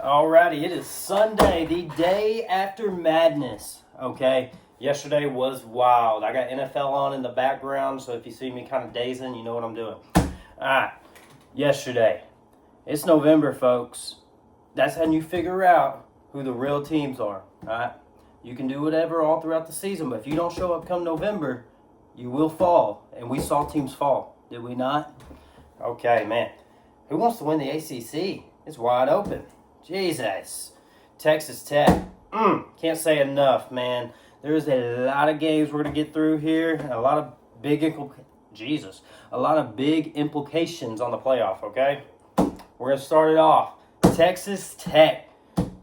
Alrighty, it is Sunday, the day after madness, okay? Yesterday was wild. I got NFL on in the background, so if you see me kind of dazing, you know what I'm doing. Alright, yesterday. It's November, folks. That's how you figure out who the real teams are, alright? You can do whatever all throughout the season, but if you don't show up come November, you will fall. And we saw teams fall, did we not? Okay, man. Who wants to win the ACC? It's wide open. Jesus. Texas Tech. Can't say enough, man. There's a lot of games we're going to get through here. And a lot of big implications on the playoff, okay? We're going to start it off. Texas Tech.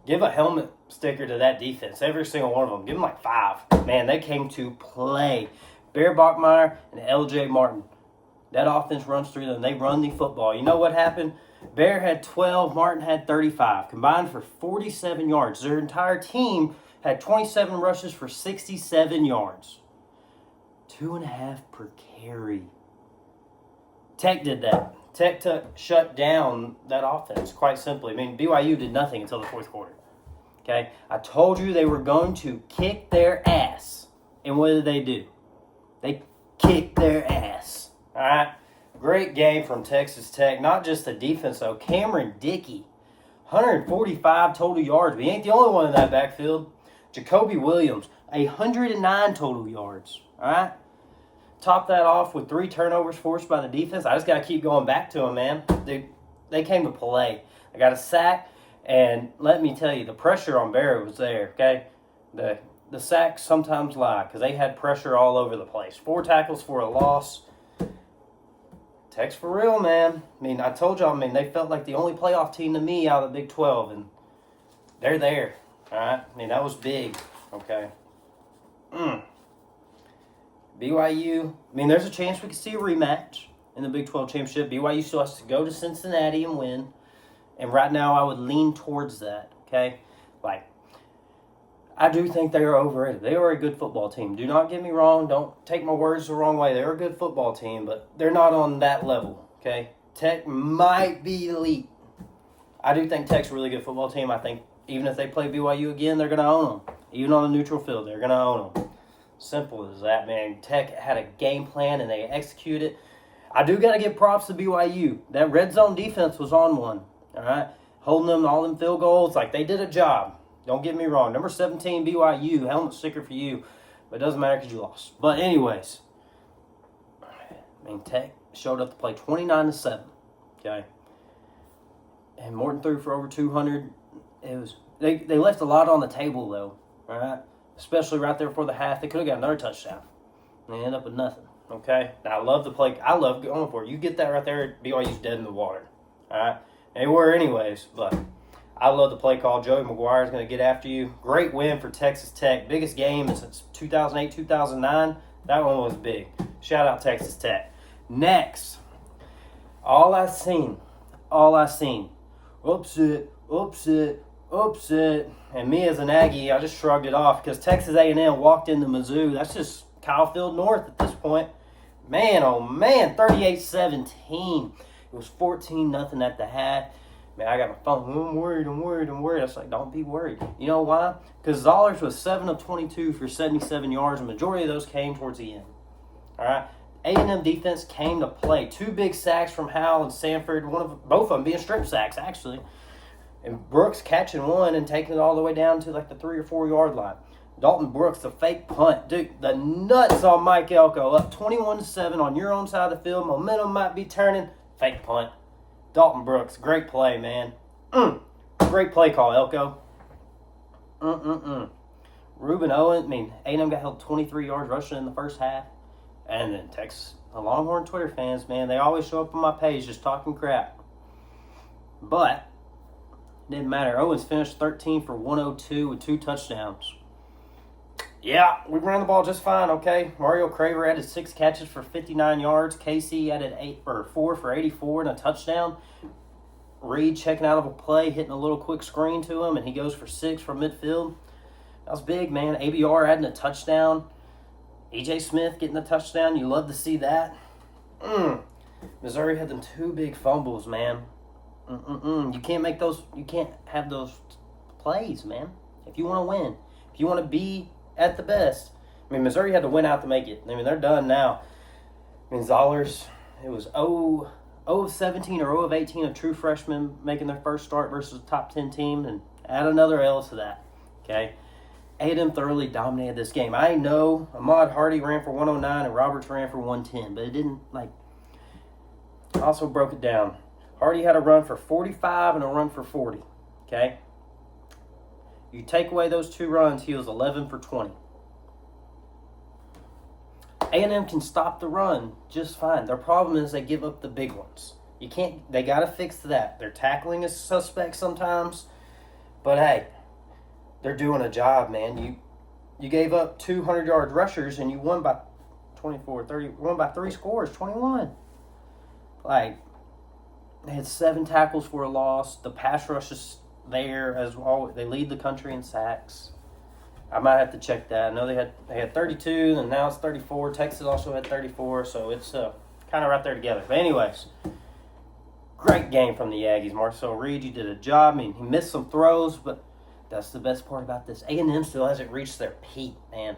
Give a helmet sticker to that defense. Every single one of them. Give them like 5. Man, they came to play. Bear Bachmeier and L.J. Martin. That offense runs through them. They run the football. You know what happened? Bear had 12. Martin had 35. Combined for 47 yards. Their entire team had 27 rushes for 67 yards. 2.5 per carry. Tech did that. Tech shut down that offense, quite simply. I mean, BYU did nothing until the fourth quarter. Okay? I told you they were going to kick their ass. And what did they do? They kicked their ass. All right? Great game from Texas Tech. Not just the defense, though. Cameron Dickey, 145 total yards. We ain't the only one in that backfield. Jacoby Williams, 109 total yards. All right? Top that off with 3 turnovers forced by the defense. I just got to keep going back to them, man. They came to play. They got a sack, and let me tell you, the pressure on Barrett was there, okay? The sacks sometimes lie because they had pressure all over the place. 4 tackles for a loss. Tech's for real, man. I mean, I told y'all, they felt like the only playoff team to me out of the Big 12, and they're there, all right? I mean, that was big, okay? BYU, there's a chance we could see a rematch in the Big 12 championship. BYU still has to go to Cincinnati and win, and right now I would lean towards that, okay? I do think they are overrated. They are a good football team. Do not get me wrong. Don't take my words the wrong way. They're a good football team, but they're not on that level, okay? Tech might be elite. I do think Tech's a really good football team. I think even if they play BYU again, they're going to own them. Even on a neutral field, they're going to own them. Simple as that, man. Tech had a game plan, and they executed. I do got to give props to BYU. That red zone defense was on one, all right? Holding them all them field goals. They did a job. Don't get me wrong. Number 17, BYU, helmet sticker for you. But it doesn't matter because you lost. But anyways, Tech showed up to play 29-7. Okay? And Morton threw for over 200. They left a lot on the table, though. All right? Especially right there before the half. They could have got another touchdown. They ended up with nothing. Okay? Now, I love the play. I love going for it. You get that right there, BYU's dead in the water. All right? They were anyways, but I love the play call. Joey McGuire is going to get after you. Great win for Texas Tech. Biggest game since 2008, 2009. That one was big. Shout out Texas Tech. Next, all I seen. Upset. And me as an Aggie, I just shrugged it off because Texas A&M walked into Mizzou. That's just Kyle Field North at this point. Man, oh man, 38-17. It was 14-0 at the half. Man, I got my phone. I'm worried. I was like, don't be worried. You know why? Because Zollers was 7 of 22 for 77 yards. The majority of those came towards the end. All right? A&M defense came to play. 2 big sacks from Howell and Sanford. Both of them being strip sacks, actually. And Brooks catching one and taking it all the way down to the 3 or 4 yard line. Dalton Brooks, the fake punt. Dude, the nuts on Mike Elko. Up 21-7 on your own side of the field. Momentum might be turning. Fake punt. Dalton Brooks, great play, man. Great play call, Elko. Ruben Owen, A&M got held 23 yards rushing in the first half. And then Texas, the Longhorn Twitter fans, man, they always show up on my page just talking crap. But it didn't matter. Owens finished 13 for 102 with 2 touchdowns. Yeah, we ran the ball just fine, okay? Mario Craver added 6 catches for 59 yards. Casey added 4 for 84 and a touchdown. Reed checking out of a play, hitting a little quick screen to him, and he goes for 6 from midfield. That was big, man. ABR adding a touchdown. E.J. Smith getting a touchdown. You love to see that. Missouri had them 2 big fumbles, man. You can't make those. You can't have those plays, man. If you want to win, if you want to be at the best. I mean, Missouri had to win out to make it. I mean, they're done now. I mean, Zollers, it was 0 of 17 or 0 of 18 of true freshmen making their first start versus a top 10 team, and add another L to that. Okay, A&M thoroughly dominated this game. I know Ahmad Hardy ran for 109 and Roberts ran for 110, but it didn't, like, also broke it down. Hardy had a run for 45 and a run for 40. Okay, you take away those two runs, he was 11 for 20. A&M can stop the run just fine. Their problem is they give up the big ones. You can't. They got to fix that. Their tackling is suspect sometimes, but hey, they're doing a job, man. You gave up 200-yard rushers and you won by 24, 30. Won by 3 scores, 21. Like, they had 7 tackles for a loss. The pass rush is there as well. They lead the country in sacks. I might have to check that. I know they had 32, and now it's 34. Texas also had 34, so it's kind of right there together. But anyways, great game from the Aggies. Marcel Reed, you did a job. I mean, he missed some throws, but that's the best part about this. A&M still hasn't reached their peak, man.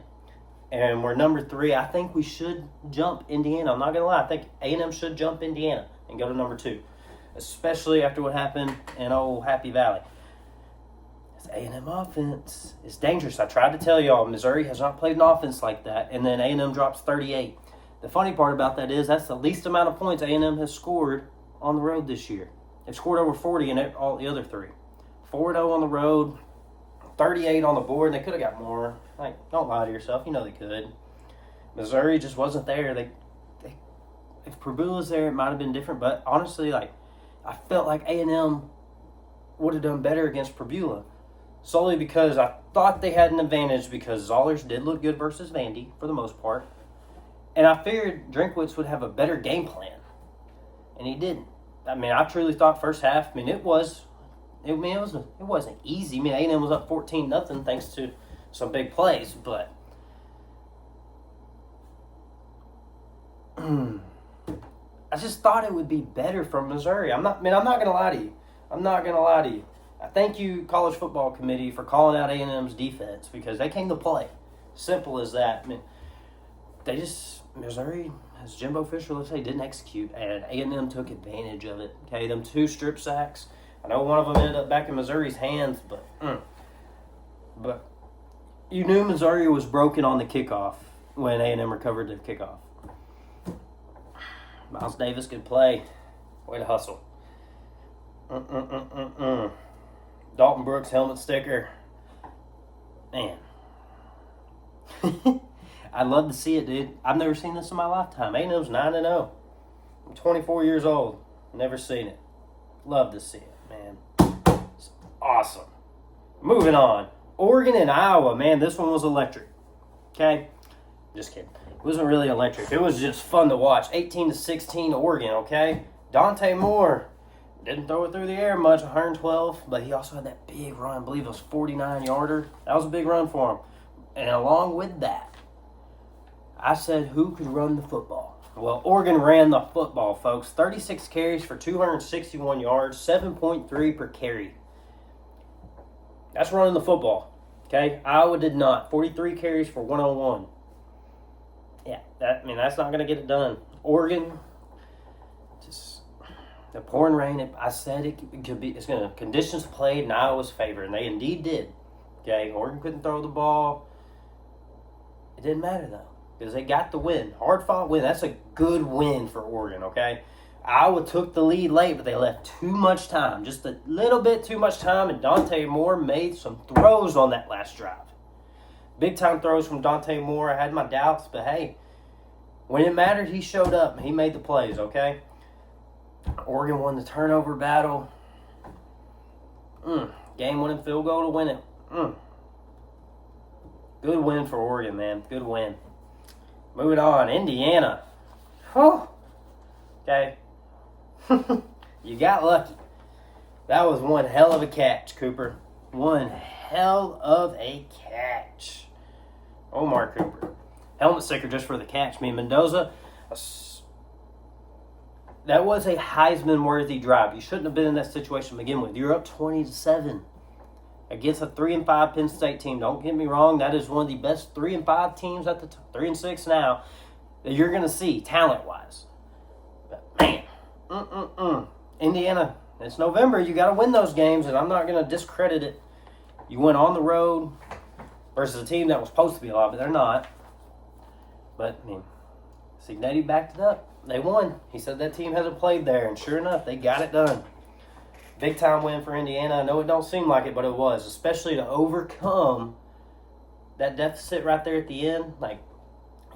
And we're number 3. I think we should jump Indiana. I'm not going to lie. I think A&M should jump Indiana and go to number 2, especially after what happened in old Happy Valley. A&M offense is dangerous. I tried to tell y'all, Missouri has not played an offense like that, and then A&M drops 38. The funny part about that is that's the least amount of points A&M has scored on the road this year. They've scored over 40 in all the other 3. 4-0 on the road, 38 on the board, and they could have got more. Like, don't lie to yourself. You know they could. Missouri just wasn't there. If Purdue was there, it might have been different, but honestly, like, I felt like A&M would have done better against Purdue. Solely because I thought they had an advantage because Zollers did look good versus Vandy for the most part. And I figured Drinkwitz would have a better game plan. And he didn't. I mean, I truly thought first half, it wasn't easy. I mean, A&M was up 14-0 thanks to some big plays, but I just thought it would be better from Missouri. I'm not going to lie to you. I thank you, College Football Committee, for calling out A&M's defense because they came to play. Simple as that. I mean, Missouri, as Jimbo Fisher would say, didn't execute, and A&M took advantage of it. Okay, them 2 strip sacks. I know one of them ended up back in Missouri's hands, but you knew Missouri was broken on the kickoff when A&M recovered the kickoff. Miles Davis could play. Way to hustle. Dalton Brooks helmet sticker. Man. I'd love to see it, dude. I've never seen this in my lifetime. A&M's 9-0. I'm 24 years old. Never seen it. Love to see it, man. It's awesome. Moving on. Oregon and Iowa, man, this one was electric. Okay? Just kidding. It wasn't really electric. It was just fun to watch. 18-16 Oregon, okay? Dante Moore didn't throw it through the air much, 112, but he also had that big run. I believe it was 49-yarder. That was a big run for him. And along with that, I said, who could run the football? Well, Oregon ran the football, folks. 36 carries for 261 yards, 7.3 per carry. That's running the football, okay? Iowa did not. 43 carries for 101. Yeah, that's not going to get it done. Oregon, just the pouring rain. I said it could be. It's going to conditions played in Iowa's favor, and they indeed did. Okay, Oregon couldn't throw the ball. It didn't matter though because they got the win. Hard fought win. That's a good win for Oregon. Okay, Iowa took the lead late, but they left too much time, just a little bit too much time, and Dante Moore made some throws on that last drive. Big time throws from Dante Moore. I had my doubts, but hey, when it mattered, he showed up and he made the plays, okay? Oregon won the turnover battle. Game-winning field goal to win it. Good win for Oregon, man. Good win. Moving on, Indiana. Whew. Okay. You got lucky. That was one hell of a catch, Cooper. One hell of a catch. Omar Cooper. Helmet sticker just for the catch. Me and Mendoza. That was a Heisman-worthy drive. You shouldn't have been in that situation to begin with. You're up 20-7 against a 3-5 Penn State team. Don't get me wrong. That is one of the best 3-5 teams at the 3-6 now that you're going to see talent-wise. But, man, Indiana, it's November. You got to win those games, and I'm not going to discredit it. You went on the road versus a team that was supposed to be alive, but they're not. But, I mean, Cignetti backed it up. They won. He said that team hasn't played there, and sure enough, they got it done. Big-time win for Indiana. I know it don't seem like it, but it was, especially to overcome that deficit right there at the end. Like,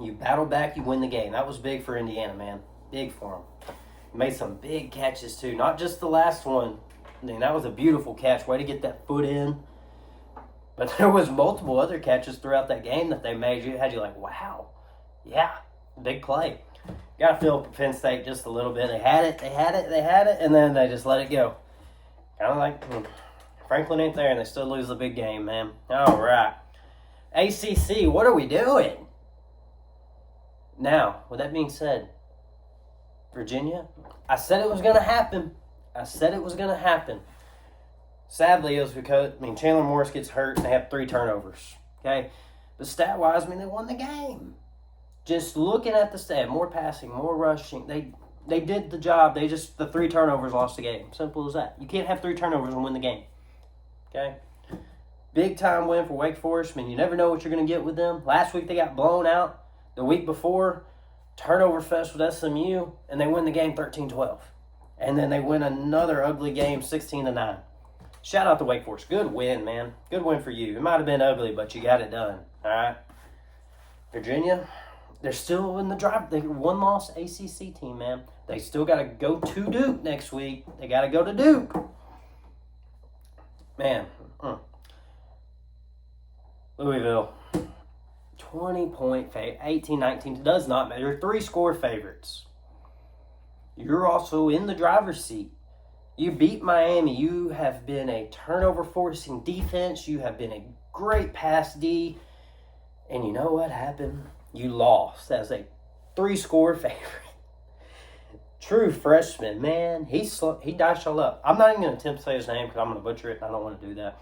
you battle back, you win the game. That was big for Indiana, man. Big for them. Made some big catches, too. Not just the last one. I mean, that was a beautiful catch. Way to get that foot in. But there was multiple other catches throughout that game that they made. You had you like, wow. Yeah, big play. Got to feel Penn State just a little bit. They had it, and then they just let it go. Kind of like Franklin ain't there, and they still lose the big game, man. All right. ACC, what are we doing? Now, with that being said, Virginia, I said it was going to happen. Sadly, it was because, Chandler Morris gets hurt, and they have 3 turnovers. Okay? But stat-wise, they won the game. Just looking at the stat, more passing, more rushing, they did the job. The 3 turnovers lost the game. Simple as that. You can't have 3 turnovers and win the game. Okay? Big time win for Wake Forest. You never know what you're going to get with them. Last week they got blown out. The week before, turnover fest with SMU, and they win the game 13-12. And then they win another ugly game 16-9. Shout out to Wake Forest. Good win, man. Good win for you. It might have been ugly, but you got it done. All right? Virginia, they're still in the drive. They're one-loss ACC team, man. They still got to go to Duke next week. They got to go to Duke. Man. Louisville, 20-point favorite. 18-19 does not matter. You're 3-score favorites. You're also in the driver's seat. You beat Miami. You have been a turnover-forcing defense. You have been a great pass D. And you know what happened? You lost as a 3-score favorite. True freshman, man. He diced y'all up. I'm not even going to attempt to say his name because I'm going to butcher it, and I don't want to do that.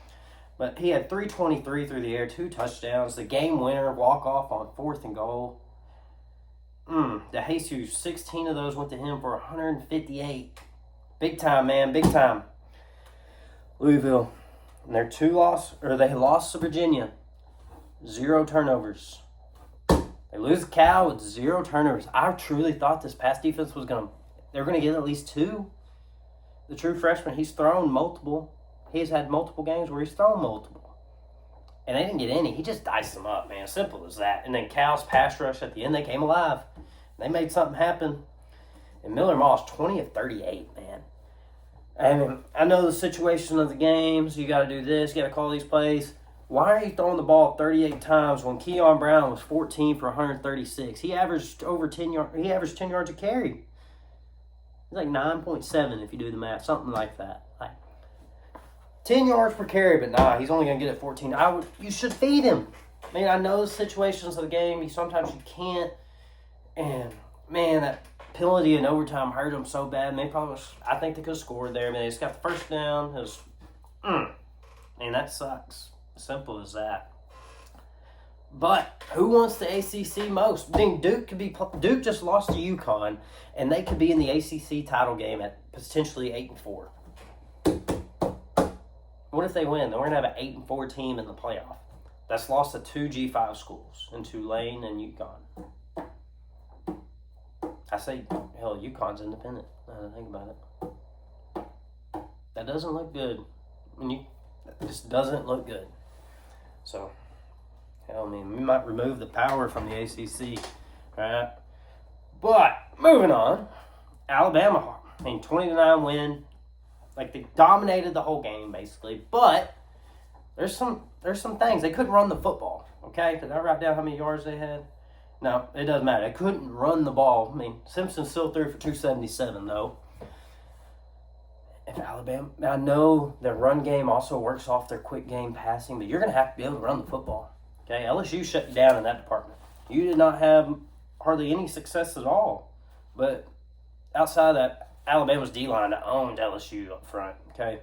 But he had 323 through the air, 2 touchdowns, the game winner, walk-off on 4th and goal. De Jesus, 16 of those went to him for 158. Big time, man, big time. Louisville, and they lost to Virginia. 0 turnovers. They lose Cal with 0 turnovers. I truly thought this pass defense they were going to get at least 2. The true freshman, he's thrown multiple. He's had multiple games where he's thrown multiple. And they didn't get any. He just diced them up, man. Simple as that. And then Cal's pass rush at the end, they came alive. They made something happen. And Miller Moss, 20 of 38, man. And I know the situation of the games. You got to do this. You got to call these plays. Why are you throwing the ball 38 times when Keon Brown was 14 for 136? He averaged over 10 yards. He averaged 10 yards a carry. It's like 9.7 if you do the math, something like that. 10 yards per carry, but nah, he's only going to get it 14. You should feed him. I know the situations of the game. Sometimes you can't. And, man, that penalty in overtime hurt him so bad. I think they could have scored there. They just got the first down. It was, man, that sucks. Simple as that. But who wants the ACC most? Duke just lost to UConn, and they could be in the ACC title game at potentially 8-4. What if they win? Then we're going to have an 8-4 team in the playoff. That's lost to 2 G5 schools in Tulane and UConn. I say, hell, UConn's independent. Now that I think about it. That doesn't look good. It just doesn't look good. So, hell, we might remove the power from the ACC. Right? But, moving on. Alabama, 20-9 win. They dominated the whole game, basically. But there's some things. They couldn't run the football, okay? Did I write down how many yards they had? No, it doesn't matter. They couldn't run the ball. Simpson still threw for 277, though. If Alabama, I know their run game also works off their quick game passing, but you're going to have to be able to run the football, okay? LSU shut you down in that department. You did not have hardly any success at all. But outside of that, Alabama's D-line owned LSU up front, okay?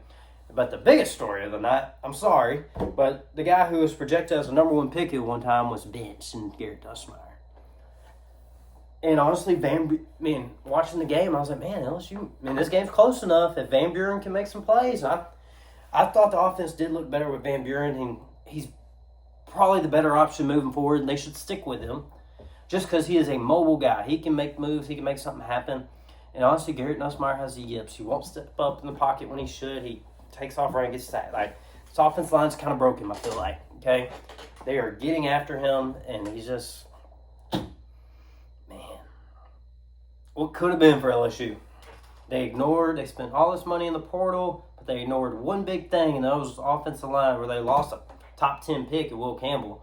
But the biggest story of the night, I'm sorry, but the guy who was projected as the number 1 pick at one time was benched in Garrett Nussmeier. And honestly, watching the game, I was like, man, LSU, this game's close enough. If Van Buren can make some plays, I thought the offense did look better with Van Buren, and he's probably the better option moving forward, and they should stick with him just because he is a mobile guy. He can make moves. He can make something happen. And honestly, Garrett Nussmeier has the yips. He won't step up in the pocket when he should. He takes off running, gets sacked. Like, this offense line's kind of broken, I feel like, okay? They are getting after him, and he's just, man, what could have been for LSU? They spent all this money in the portal, but they ignored one big thing, and that was offensive line, where they lost a top 10 pick at Will Campbell.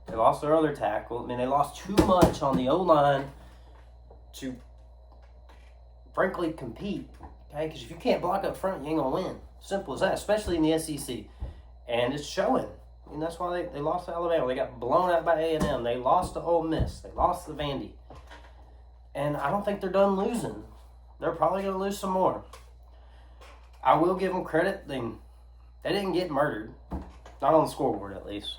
They lost their other tackle. They lost too much on the O-line to, frankly, compete. Okay, because if you can't block up front, you ain't going to win. Simple as that, especially in the SEC. And it's showing. That's why they lost to Alabama. They got blown out by A&M. They lost to Ole Miss. They lost to Vandy. And I don't think they're done losing. They're probably going to lose some more. I will give them credit. They didn't get murdered. Not on the scoreboard, at least.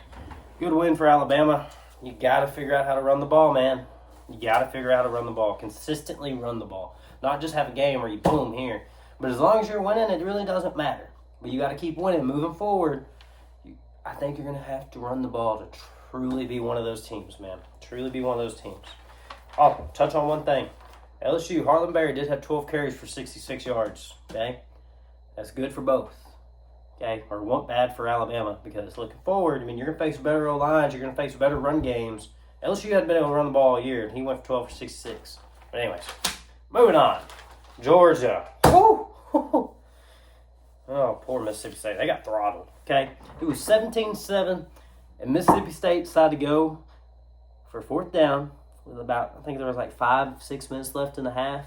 Good win for Alabama. You got to figure out how to run the ball, man. You got to figure out how to run the ball. Consistently run the ball. Not just have a game where you boom here. But as long as you're winning, it really doesn't matter. But you got to keep winning. Moving forward, I think you're going to have to run the ball to truly be one of those teams, man. Truly be one of those teams. Oh, touch on one thing. LSU, Harlan Berry did have 12 carries for 66 yards, okay? That's good for both, okay? Or won't bad for Alabama, because looking forward, you're going to face better O-lines. You're going to face better run games. LSU hadn't been able to run the ball all year, and he went for 12 for 66. But anyways, moving on. Georgia. Woo! Oh, poor Mississippi State. They got throttled, okay? It was 17-7, and Mississippi State decided to go for 4th down with about, I think there was like 5-6 minutes left in the half,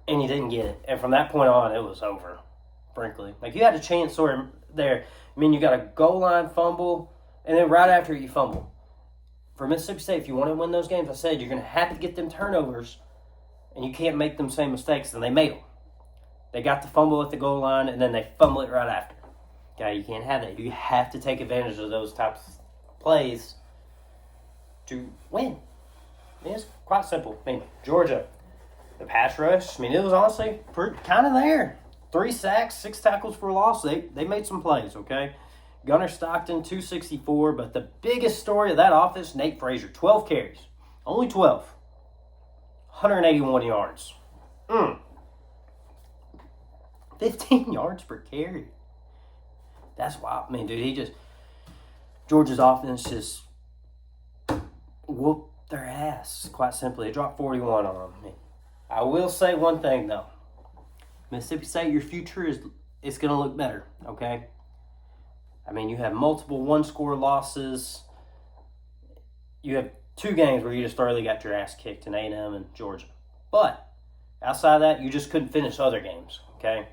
and you didn't get it. And from that point on, it was over, frankly. Like, you had a chance sort of there. You got a goal line fumble, and then right after you fumble. For Mississippi State, if you want to win those games, I said you're going to have to get them turnovers, and you can't make them same mistakes, and they made them. They got the fumble at the goal line, and then they fumble it right after. Okay, you can't have that. You have to take advantage of those types of plays to win. It's quite simple. Georgia, the pass rush, it was honestly kind of there. 3 sacks, 6 tackles for a loss. They made some plays, okay? Gunnar Stockton, 264, but the biggest story of that offense, Nate Frazier, 12 carries. Only 12. 181 yards. 15 yards per carry. That's wild. Dude, Georgia's offense just whooped their ass, quite simply. They dropped 41 on them. I will say one thing, though. Mississippi State, your future is going to look better, okay? You have multiple one-score losses. You have 2 games where you just thoroughly got your ass kicked in A&M and Georgia. But outside of that, you just couldn't finish other games, okay?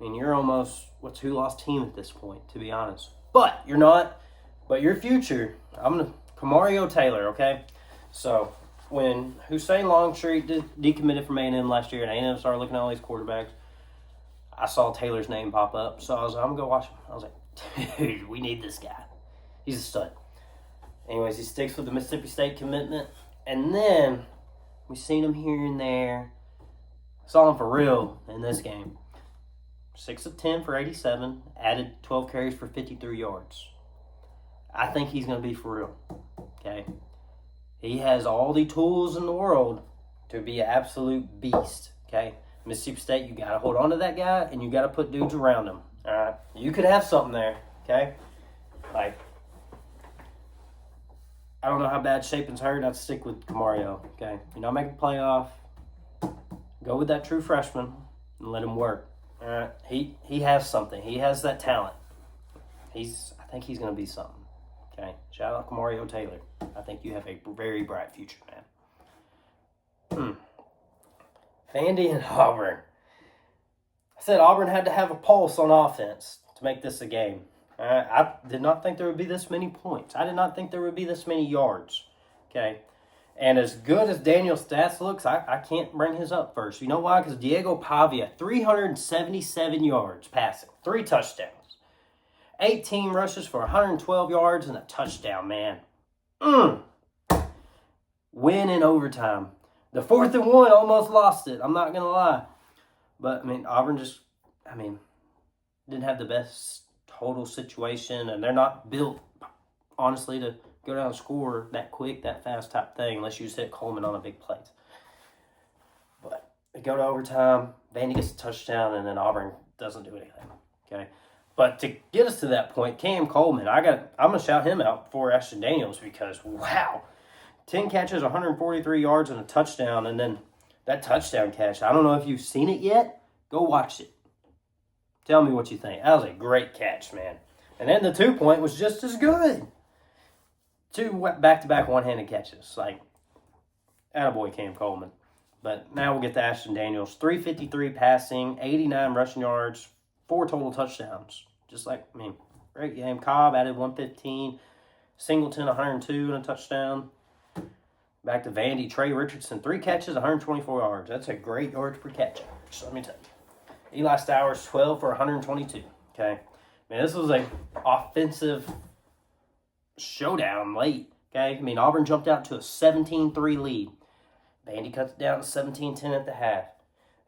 You're almost a 2-loss team at this point, to be honest. But you're not. But your future, Kamario Taylor, okay? So when Hussein Longstreet decommitted from A&M last year and A&M started looking at all these quarterbacks, I saw Taylor's name pop up. So I was like, I'm going to go watch him. I was like, dude, we need this guy. He's a stud. Anyways, he sticks with the Mississippi State commitment. And then we've seen him here and there. Saw him for real in this game. 6 of 10 for 87, added 12 carries for 53 yards. I think he's going to be for real, okay? He has all the tools in the world to be an absolute beast, okay? Mississippi State, you got to hold on to that guy, and you got to put dudes around him, all right? You could have something there, okay? I don't know how bad Shapen's hurt. I'd stick with Kamario, okay? You're not making playoff. Go with that true freshman and let him work. All right, he has something. He has that talent. I think he's going to be something. Okay, shout out Kamario Taylor. I think you have a very bright future, man. Vandy and Auburn. I said Auburn had to have a pulse on offense to make this a game. I did not think there would be this many points. I did not think there would be this many yards. Okay, And as good as Daniel's stats looks, I can't bring his up first. You know why? Because Diego Pavia, 377 yards passing, 3 touchdowns. 18 rushes for 112 yards and a touchdown, man. Win in overtime. The 4th and 1 almost lost it. I'm not going to lie. But, Auburn didn't have the best total situation. And they're not built, honestly, to go down and score that quick, that fast type thing, unless you just hit Coleman on a big play. But they go to overtime. Vandy gets a touchdown, and then Auburn doesn't do anything. Okay? But to get us to that point, Cam Coleman, I'm going to shout him out before Ashton Daniels because, wow, 10 catches, 143 yards, and a touchdown. And then that touchdown catch, I don't know if you've seen it yet. Go watch it. Tell me what you think. That was a great catch, man. And then the 2-point was just as good. 2 back-to-back one-handed catches. Attaboy Cam Coleman. But now we'll get to Ashton Daniels. 353 passing, 89 rushing yards, 4 total touchdowns. Great game. Cobb added 115. Singleton, 102 and a touchdown. Back to Vandy. Trey Richardson, 3 catches, 124 yards. That's a great yards per catch average, let me tell you. Eli Stowers, 12 for 122. Okay? This was an offensive showdown late. Okay? Auburn jumped out to a 17-3 lead. Vandy cuts it down to 17-10 at the half.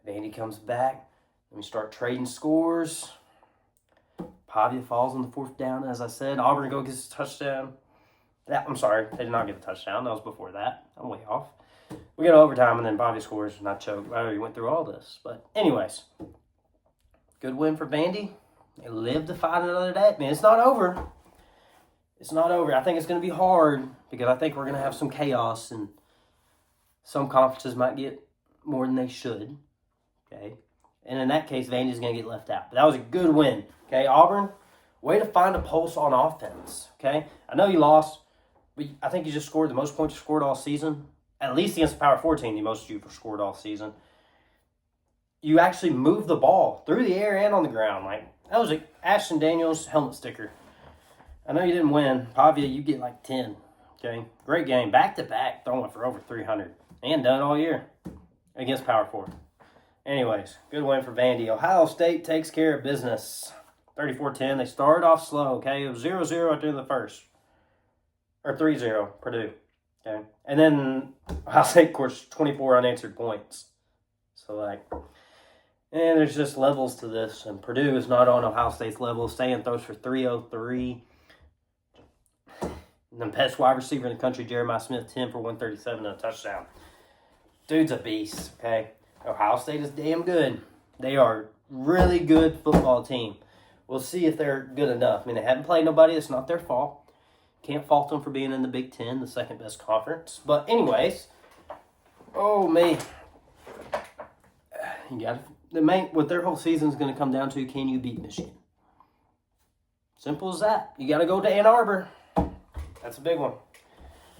Vandy comes back. Let me start trading scores. Pavia falls on the 4th down, as I said. Auburn gets a touchdown. I'm sorry, they did not get a touchdown. That was before that. I'm way off. We go to overtime, and then Pavia scores, and I choked. I already went through all this. But anyways, good win for Vandy. They live to fight another day. It's not over. It's not over. I think it's going to be hard because I think we're going to have some chaos, and some conferences might get more than they should. Okay? And in that case, Vandy's going to get left out. But that was a good win. Okay, Auburn, way to find a pulse on offense. Okay? I know you lost, but I think you just scored the most points you scored all season. At least against the Power 4 team, the most you've scored all season. You actually moved the ball through the air and on the ground. That was an Ashton Daniels helmet sticker. I know you didn't win. Pavia, you get 10. Okay? Great game. Back-to-back, throwing for over 300. And done all year against Power 4. Anyways, good win for Vandy. Ohio State takes care of business. 34-10. They started off slow, okay? It was 0-0 at the end of the first. Or 3-0, Purdue. Okay? And then Ohio State, of course, 24 unanswered points. So, and there's just levels to this. And Purdue is not on Ohio State's level. Stan throws for 303. And the best wide receiver in the country, Jeremiah Smith, 10 for 137 and a touchdown. Dude's a beast, okay? Ohio State is damn good. They are really good football team. We'll see if they're good enough. They haven't played nobody. It's not their fault. Can't fault them for being in the Big Ten, the second best conference. But anyways, you got what their whole season is going to come down to: can you beat Michigan? Simple as that. You got to go to Ann Arbor. That's a big one.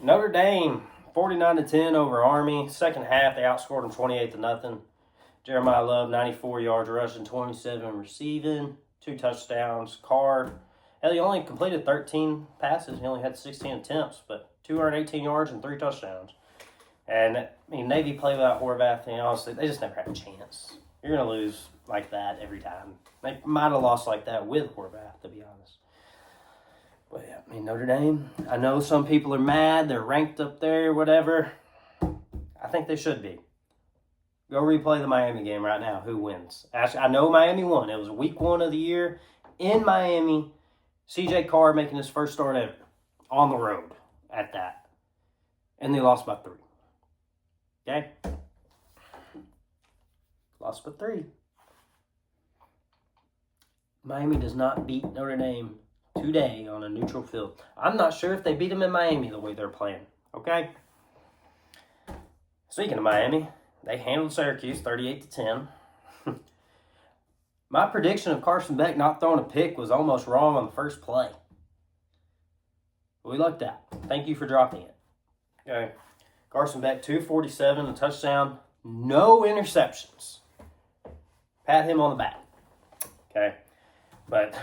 Notre Dame, 49-10 over Army. Second half, they outscored them 28-0. Jeremiah Love, 94 yards rushing, 27 receiving, 2 touchdowns. Carr, he only completed 13 passes. He only had 16 attempts, but 218 yards and 3 touchdowns. And, Navy played without Horvath, and honestly, they just never had a chance. You're going to lose like that every time. They might have lost like that with Horvath, to be honest. But, yeah, Notre Dame, I know some people are mad. They're ranked up there, whatever. I think they should be. Go replay the Miami game right now. Who wins? Actually, I know Miami won. It was week 1 of the year in Miami. C.J. Carr making his first start ever on the road at that. And they lost by 3. Okay? Lost by 3. Miami does not beat Notre Dame today on a neutral field. I'm not sure if they beat them in Miami the way they're playing. Okay? Speaking of Miami, they handled Syracuse 38-10. My prediction of Carson Beck not throwing a pick was almost wrong on the first play. We lucked out. Thank you for dropping it. Okay. Carson Beck, 247, a touchdown, no interceptions. Pat him on the back. Okay. But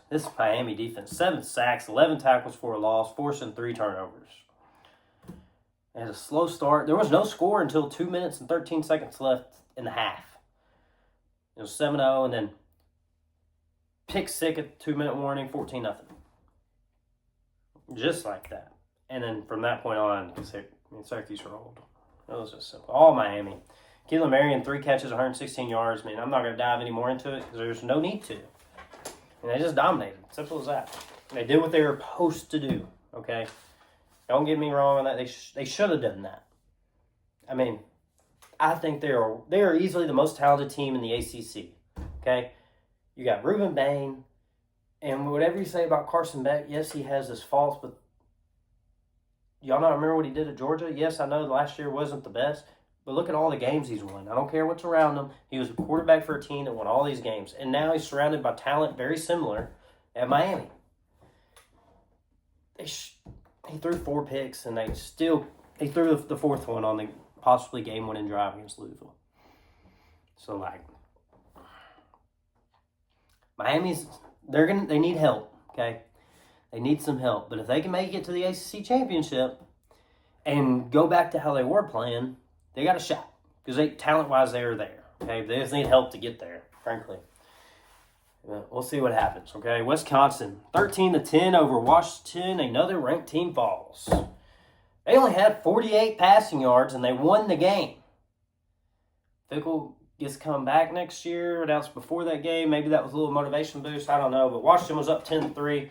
this Miami defense, 7 sacks, 11 tackles for a loss, forcing 3 turnovers. They had a slow start. There was no score until 2 minutes and 13 seconds left in the half. It was 7-0, and then pick six at 2-minute warning, 14-0. Just like that. And then from that point on, Syracuse rolled. It was just simple. All Miami. Keelan Marion, 3 catches, 116 yards. I mean, I'm not going to dive any more into it because there's no need to. And they just dominated. Simple as that. They did what they were supposed to do, okay? Don't get me wrong on that. They should have done that. I mean, I think they are easily the most talented team in the ACC, okay? You got Reuben Bain, and whatever you say about Carson Beck, yes, he has his faults, but y'all not remember what he did at Georgia? Yes, I know last year wasn't the best, but look at all the games he's won. I don't care what's around him. He was a quarterback for a team that won all these games, and now he's surrounded by talent very similar at Miami. He threw 4 picks, and he threw the 4th one on the possibly game-winning drive against Louisville. So, Miami's, they need help, okay? They need some help. But if they can make it to the ACC championship and go back to how they were playing, they got a shot. Because talent-wise, they are there, okay? They just need help to get there, frankly. We'll see what happens, okay? Wisconsin, 13-10 over Washington. Another ranked team falls. They only had 48 passing yards, and they won the game. Fickell gets come back next year. Announced before that game. Maybe that was a little motivation boost. I don't know. But Washington was up 10-3,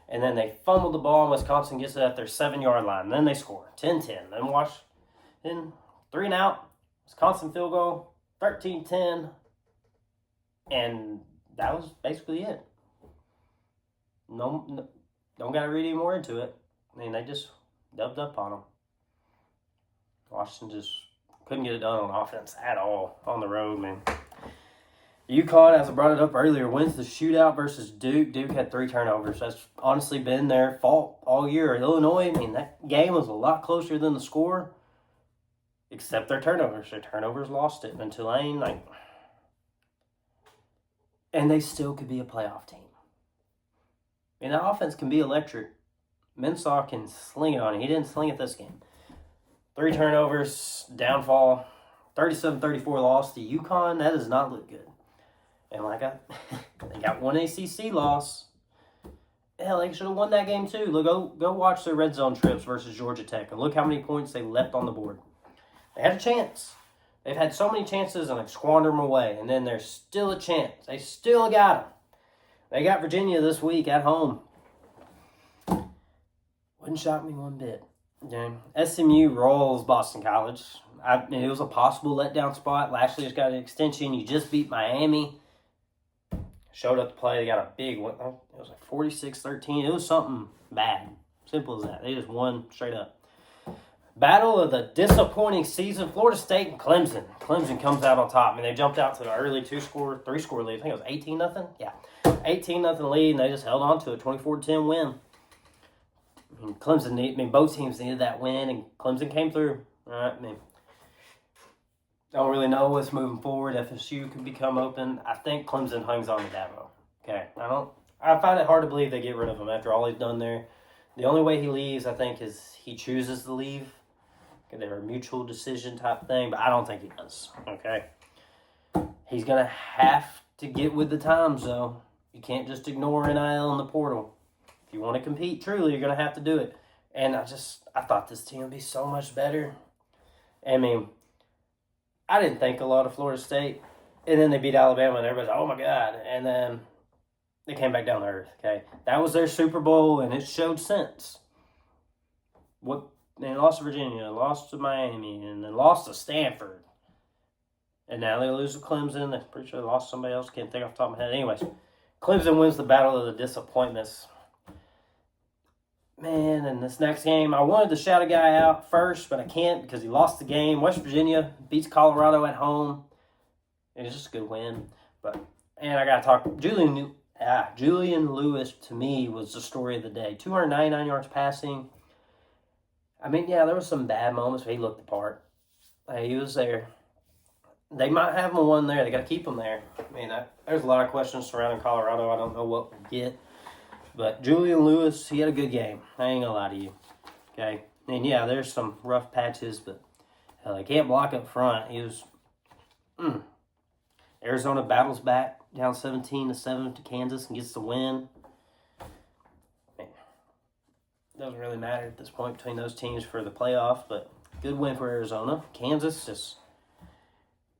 and then they fumbled the ball, and Wisconsin gets it at their 7-yard line. And then they score 10-10. Then Washington, 3 and out. Wisconsin field goal, 13-10. And that was basically it. No, don't got to read any more into it. I mean, they just dubbed up on them. Washington just couldn't get it done on offense at all on the road, man. UConn, as I brought it up earlier, wins the shootout versus Duke. Duke had 3 turnovers. That's honestly been their fault all year. Illinois, I mean, that game was a lot closer than the score, except their turnovers. Their turnovers lost it. And Tulane, and they still could be a playoff team. And that offense can be electric. Mensah can sling it on it. He didn't sling it this game. 3 turnovers, downfall, 37-34 loss to UConn. That does not look good. And they got 1 ACC loss. Hell, they should have won that game too. Look, go watch their red zone trips versus Georgia Tech and look how many points they left on the board. They had a chance. They've had so many chances and they squander them away. And then there's still a chance. They still got them. They got Virginia this week at home. Wouldn't shock me one bit. Yeah. SMU rolls Boston College. It was a possible letdown spot. Lashley just got an extension. You just beat Miami. Showed up to play. They got a big one. It was 46-13. It was something bad. Simple as that. They just won straight up. Battle of the disappointing season, Florida State and Clemson. Clemson comes out on top. I mean, they jumped out to the early 3-score lead. I think it was 18-0. Yeah, 18-0 lead, and they just held on to it. 24-10 win. Both teams needed that win, and Clemson came through. All right, don't really know what's moving forward. FSU could become open. I think Clemson hangs on to Dabo. Okay, I find it hard to believe they get rid of him after all he's done there. The only way he leaves, I think, is he chooses to leave. They're a mutual decision type thing, but I don't think he does. Okay, he's gonna have to get with the times, though. You can't just ignore NIL in the portal. If you want to compete truly, you're going to have to do it. And I thought this team would be so much better. I mean, I didn't think a lot of Florida State. And then they beat Alabama, and everybody's like, oh, my God. And then they came back down to earth, okay? That was their Super Bowl, and it showed sense. They lost to Virginia, lost to Miami, and then lost to Stanford. And now they lose to Clemson. I'm pretty sure they lost to somebody else. Can't think off the top of my head. Anyways, Clemson wins the battle of the disappointments. Man, in this next game, I wanted to shout a guy out first, but I can't because he lost the game. West Virginia beats Colorado at home. It was just a good win. And I got to talk, Julian Lewis, to me, was the story of the day. 299 yards passing. I mean, yeah, there was some bad moments, but he looked the part. He was there. They might have him one there. They got to keep him there. I mean, there's a lot of questions surrounding Colorado. I don't know what we'll get. But Julian Lewis, he had a good game. I ain't going to lie to you. Okay? And yeah, there's some rough patches, but hell, he can't block up front. He was. Arizona battles back down 17-7 to Kansas and gets the win. Man, doesn't really matter at this point between those teams for the playoff, but good win for Arizona. Kansas just,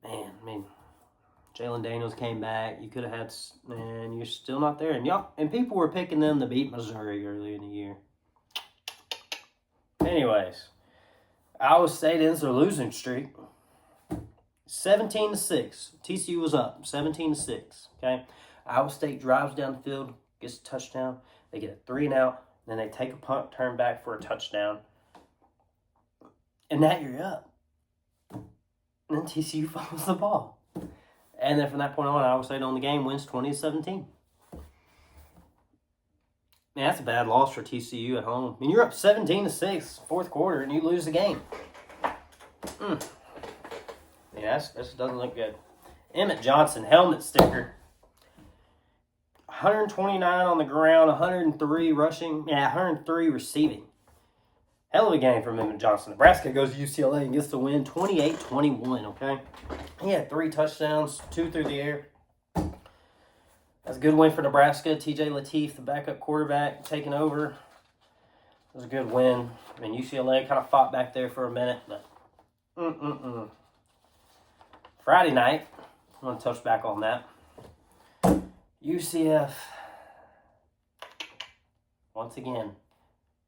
man, I mean, Jalen Daniels came back. You could have had, man, you're still not there. And people were picking them to beat Missouri early in the year. Anyways, Iowa State ends their losing streak. 17-6. TCU was up 17-6. Okay, Iowa State drives down the field, gets a touchdown. They get a 3-and-out. Then they take a punt, turn back for a touchdown. And now you're up. And then TCU fumbles the ball. And then from that point on, Iowa State on the game wins 20-17. Man, that's a bad loss for TCU at home. I mean, you're up 17-6, fourth quarter, and you lose the game. Yeah, this doesn't look good. Emmett Johnson, helmet sticker. 129 on the ground, 103 rushing. Yeah, 103 receiving. Hell of a game from Emmett Johnson. Nebraska goes to UCLA and gets the win 28-21, okay? He had 3 touchdowns, 2 through the air. That's a good win for Nebraska. TJ Lateef, the backup quarterback, taking over. It was a good win. I mean, UCLA kind of fought back there for a minute, but Friday night, I want to touch back on that. UCF, once again,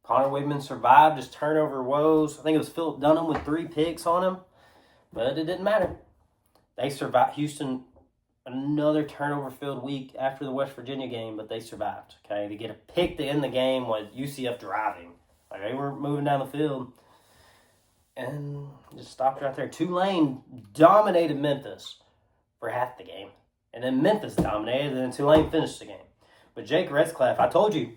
Connor Wigman survived his turnover woes. I think it was Philip Dunham with 3 picks on him, but it didn't matter. They survived. Houston, another turnover-filled week after the West Virginia game, but they survived. Okay, to get a pick to end the game with UCF driving. Like, they were moving down the field and just stopped right there. Tulane dominated Memphis for half the game, and then Memphis dominated, and then Tulane finished the game. But Jake Retzlaff, I told you.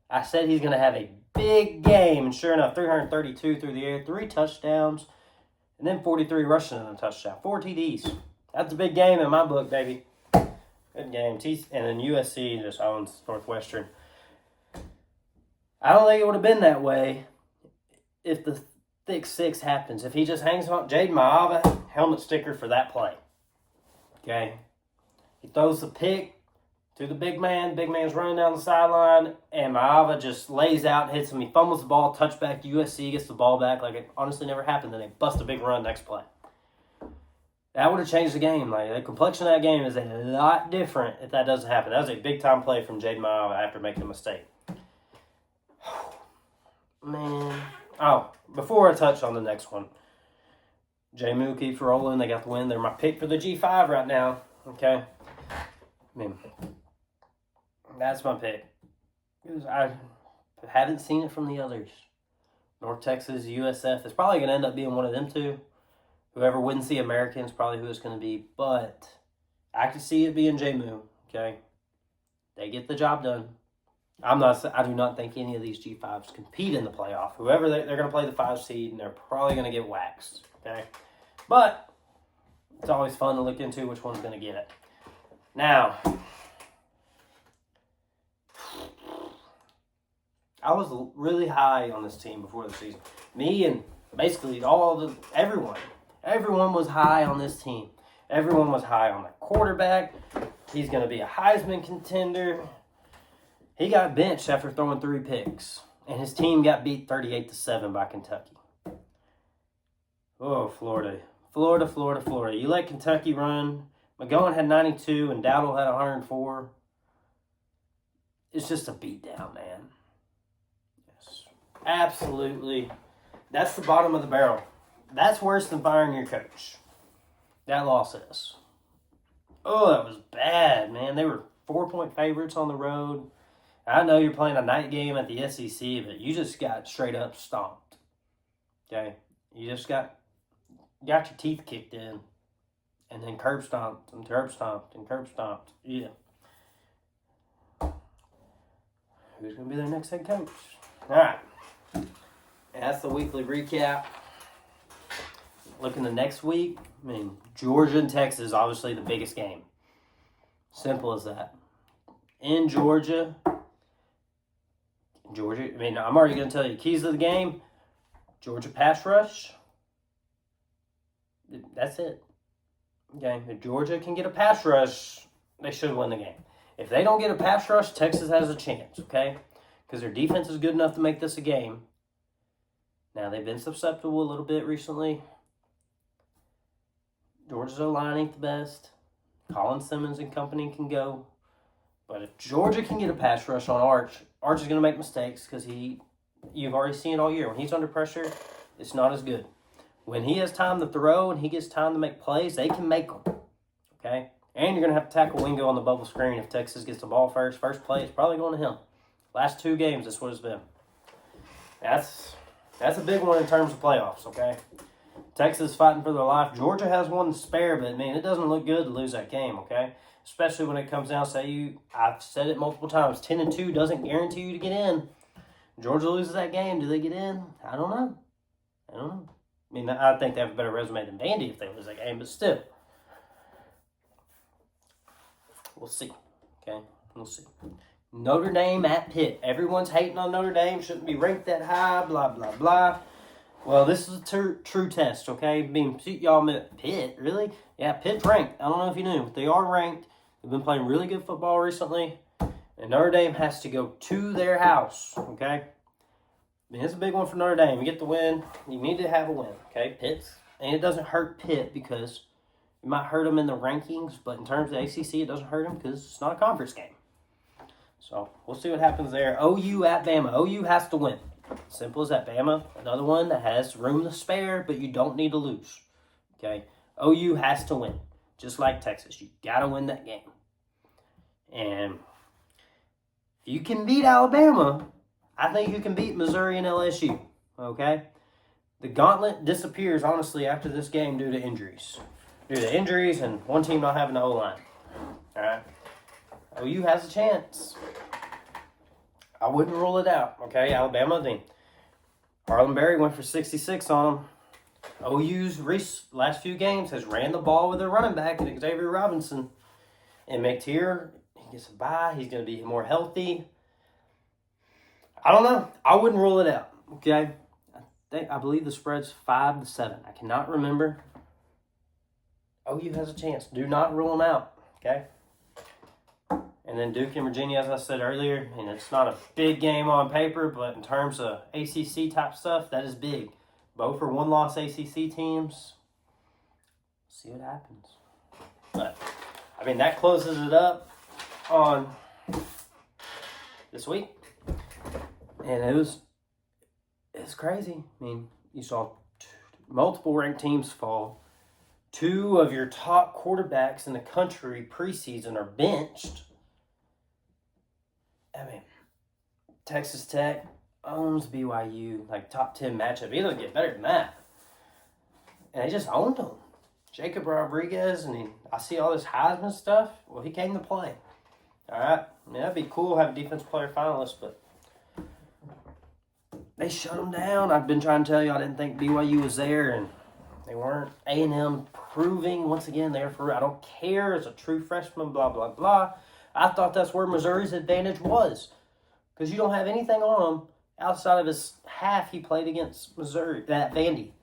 I said he's going to have a big game, and sure enough, 332 through the air, 3 touchdowns, and then 43 rushing and a touchdown, 4 TDs. That's a big game in my book, baby. Good game. And then USC just owns Northwestern. I don't think it would have been that way if the thick 6 happens. If he just hangs on, Jaden Maava, helmet sticker for that play. Okay? He throws the pick to the big man. Big man's running down the sideline, and Maava just lays out and hits him. He fumbles the ball, touchback to USC, gets the ball back like it honestly never happened. Then they bust a big run next play. That would have changed the game. Like, the complexion of that game is a lot different if that doesn't happen. That was a big-time play from Jaden Maava after making a mistake. Man. Oh, before I touch on the next one, JMU keeps rolling. They got the win. They're my pick for the G5 right now. Okay? I mean, that's my pick. Because I haven't seen it from the others. North Texas, USF. It's probably going to end up being one of them two. Whoever wins the American is probably who it's going to be. But I could see it being JMU. Okay? They get the job done. I do not think any of these G5s compete in the playoff. Whoever they're going to play the 5 seed, and they're probably going to get waxed. Okay? But it's always fun to look into which one's going to get it. Now, I was really high on this team before the season. Me and basically everyone. Everyone was high on this team. Everyone was high on the quarterback. He's going to be a Heisman contender. He got benched after throwing 3 picks, and his team got beat 38-7 by Kentucky. Oh, Florida. You let Kentucky run. McGowan had 92, and Dowdle had 104. It's just a beatdown, man. Yes, absolutely. That's the bottom of the barrel. That's worse than firing your coach. That loss is. Oh, that was bad, man. They were 4-point favorites on the road. I know you're playing a night game at the SEC, but you just got straight up stomped. Okay? You just got your teeth kicked in. And then curb stomped. Yeah. Who's going to be their next head coach? All right. And that's the weekly recap. Looking to next week, I mean, Georgia and Texas, obviously the biggest game. Simple as that. In Georgia, Georgia, I mean, I'm already going to tell you, keys of the game, Georgia pass rush. That's it. Okay, if Georgia can get a pass rush, they should win the game. If they don't get a pass rush, Texas has a chance, okay? Because their defense is good enough to make this a game. Now, they've been susceptible a little bit recently. Georgia's O-line ain't the best. Colin Simmons and company can go. But if Georgia can get a pass rush on Arch is going to make mistakes because you've already seen it all year. When he's under pressure, it's not as good. When he has time to throw and he gets time to make plays, they can make them. Okay? And you're going to have to tackle Wingo on the bubble screen if Texas gets the ball first. First play, it's probably going to him. Last 2 games, that's what it's been. That's a big one in terms of playoffs, okay? Texas fighting for their life. Georgia has one to spare, but, man, it doesn't look good to lose that game, okay? Especially when it comes down, I've said it multiple times, 10-2 doesn't guarantee you to get in. Georgia loses that game. Do they get in? I don't know. I mean, I think they have a better resume than Vandy if they lose that game, but still. We'll see. Okay? We'll see. Notre Dame at Pitt. Everyone's hating on Notre Dame. Shouldn't be ranked that high, blah, blah, blah. Well, this is a true test, okay? Y'all meant Pitt, really? Yeah, Pitt's ranked. I don't know if you knew, but they are ranked. They've been playing really good football recently. And Notre Dame has to go to their house, okay? I mean, it's a big one for Notre Dame. You get the win. You need to have a win, okay? Pitt's. And it doesn't hurt Pitt because it might hurt them in the rankings, but in terms of the ACC, it doesn't hurt them because it's not a conference game. So, we'll see what happens there. OU at Bama. OU has to win. Simple as that. Bama, another one that has room to spare, but you don't need to lose. Okay? OU has to win. Just like Texas. You got to win that game. And if you can beat Alabama, I think you can beat Missouri and LSU. Okay? The gauntlet disappears, honestly, after this game due to injuries. Due to injuries and one team not having the O-line. All right? OU has a chance. I wouldn't rule it out. Okay? Alabama, then Harlan Berry went for 66 on them. OU's last few games has ran the ball with their running back and Xavier Robinson. And McTeer, he gets a bye. He's going to be more healthy. I don't know. I wouldn't rule it out. Okay? I believe the spread's 5-7. I cannot remember. OU has a chance. Do not rule them out. Okay? And then Duke and Virginia, as I said earlier, and it's not a big game on paper, but in terms of ACC type stuff, that is big. Both are one-loss ACC teams. See what happens. But, I mean, that closes it up on this week. And it's crazy. I mean, you saw multiple ranked teams fall. 2 of your top quarterbacks in the country preseason are benched. I mean, Texas Tech owns BYU, like top 10 matchup. It doesn't get better than that. And they just owned them. Jacob Rodriguez, and I see all this Heisman stuff. Well, he came to play. All right? I mean, that'd be cool to have a defensive player finalist, but they shut them down. I've been trying to tell you I didn't think BYU was there, and they weren't. A&M proving, once again, they're for I don't care. As a true freshman, blah, blah, blah. I thought that's where Missouri's advantage was. Because you don't have anything on him outside of his half he played against Missouri, that Vandy.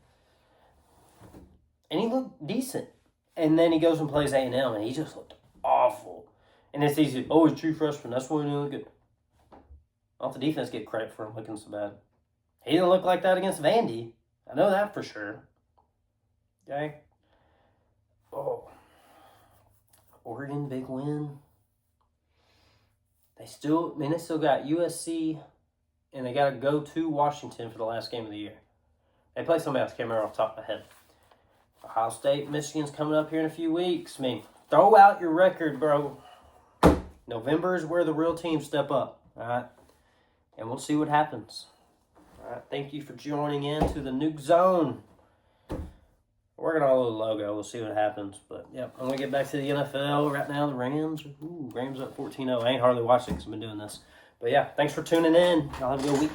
And he looked decent. And then he goes and plays A&M, and he just looked awful. And it's easy. Oh, he's a true freshman. That's why he didn't look good. I'll let the defense get credit for him looking so bad. He didn't look like that against Vandy. I know that for sure. Okay? Oh. Oregon, big win. They still got USC, and they got to go to Washington for the last game of the year. They play somebody else, can't remember off the top of my head. Ohio State, Michigan's coming up here in a few weeks. I mean, throw out your record, bro. November is where the real teams step up, all right? And we'll see what happens. All right, thank you for joining in to the Nuke Zone. Working on a little logo. We'll see what happens. But, yep, I'm going to get back to the NFL. Right now, the Rams. Rams up 14-0. I ain't hardly watched it because I've been doing this. But, yeah, thanks for tuning in. Y'all have a good week.